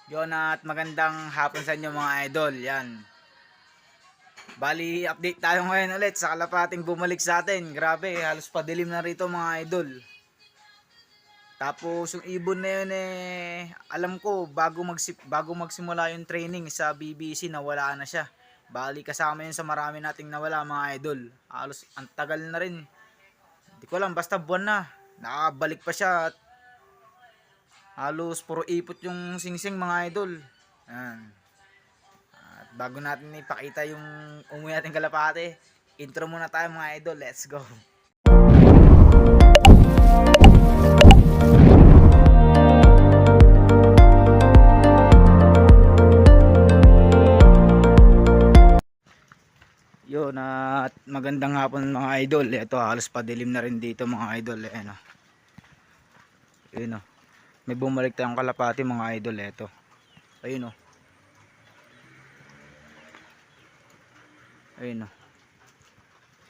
Yon at magandang hapon sa inyo mga idol. Yan. Bali, update tayo ngayon ulit sa kalapating bumalik sa atin. Grabe, halos padilim na rito mga idol. Tapos yung ibon na yun alam ko bago magsimula yung training sa BBC nawala na siya. Bali kasama yun sa marami nating nawala mga idol. Halos ang tagal na rin. Hindi ko alam, basta buwan na. Nakabalik pa siya at halos puro ipot yung singsing mga idol. Yan. At bago natin ipakita yung umuwi natin kalapate, intro muna tayo mga idol. Let's go. Yun at magandang hapon mga idol. Ito halos padilim na rin dito mga idol. Ayan o. Ayun o. May bumalik tayong kalapati mga idol. Ito. Ayun o. Ayun o.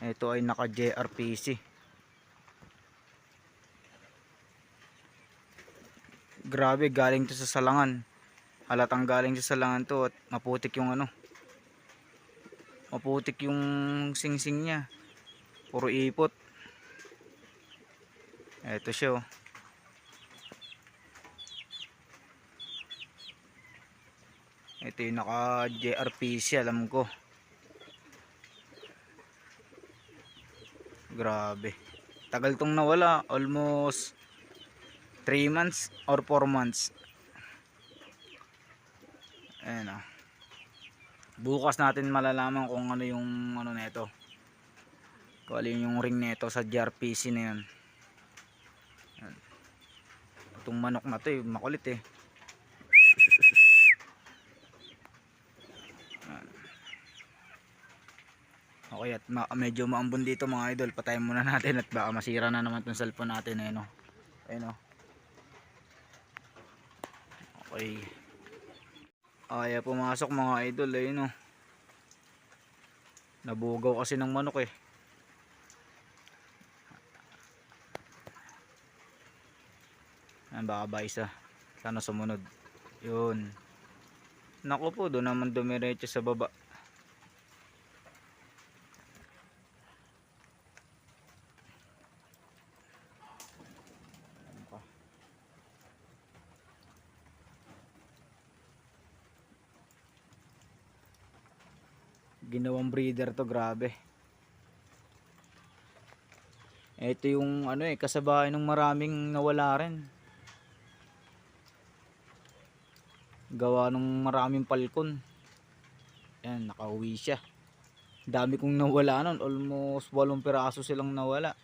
Ito ay naka JRPC. Grabe, galing to sa salangan. Halatang galing sa salangan to at maputik yung ano. Maputik yung singsing niya. Puro ipot. Ito siya oh. Ito yung naka JRPC alam ko. Grabe. Tagal tong nawala. Almost 3 months or 4 months. Ayan oh. Bukas natin malalaman kung ano yung ano nito. Kung ano yung ring nito sa JRPC na yun. Itong manok na to makulit eh. Okay at medyo maambon dito mga idol. Patayin muna natin at baka masira na naman itong cellphone natin. Ayun o. Ayun o. Okay. Ayaw pumasok mga idol. Ayun o. Nabugaw kasi ng manok eh. Ayan, baka ba isa. Sana sumunod. Yun. Naku po, doon naman dumiretso sa baba. Ginawang breeder to, grabe. Ito yung ano kasabayan ng maraming nawala rin. Gawa nung maraming palkon. Ayan, nakauwi siya. Dami kong nawala nun, almost 8 piraso silang nawala.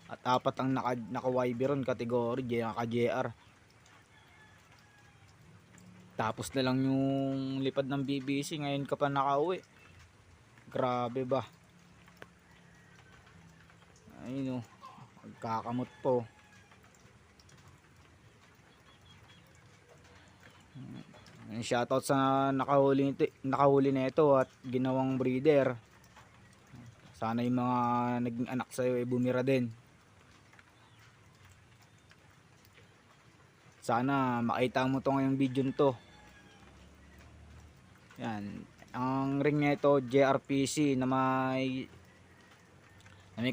At 4 ang naka-Wyberon category, naka-JR. Tapos na lang yung lipad ng BBC, ngayon ka pa nakauwi. Grabe ba? Ayun o, magkakamot po. Shoutout sa nakahuli nito at ginawang breeder. Sana yung mga naging anak sa'yo ay bumira din. Sana makita mo to ngayong video nito. Yan. Ang ring nito JRPC na may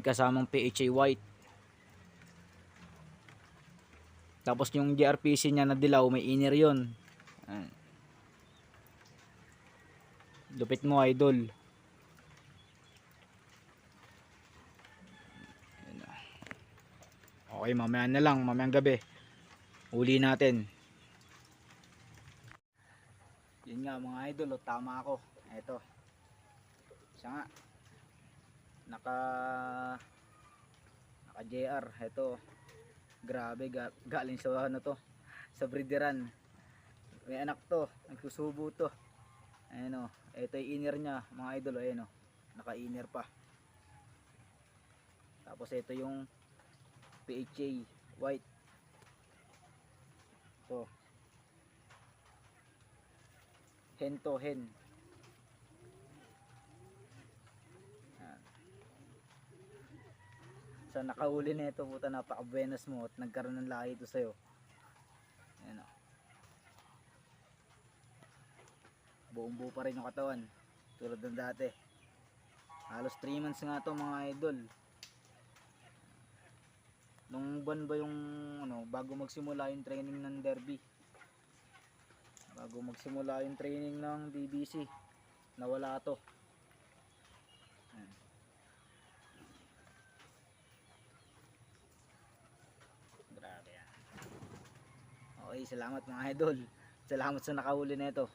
kasamang PHA white. Tapos yung JRPC niya na dilaw may inner yon. Lupit mo idol. Okay, mamaya na lang, mamayang gabi uli natin. Yun nga mga idol, tama ako. Eto siya nga, naka JR. Eto, grabe, galing sa ano to, sa breederan. May anak to, nagsusubo to. Ayan o, ito yung inner nya mga idol. Ayan o, naka inner pa. Tapos ito yung PHA white. Ito, hen to hen. Sa nakauli nito, puta, napaka-buenas mo at nagkaroon ng lahi ito sa'yo. Ayan o. buong buo pa rin yung katawan tulad ng dati. Halos 3 months nga to mga idol. Nung buwan ba yung bago magsimula yung training ng derby, bago magsimula yung training ng BBC, nawala to. Ayan. Grabe yan. Okay, salamat mga idol. Salamat sa nakahuli nito.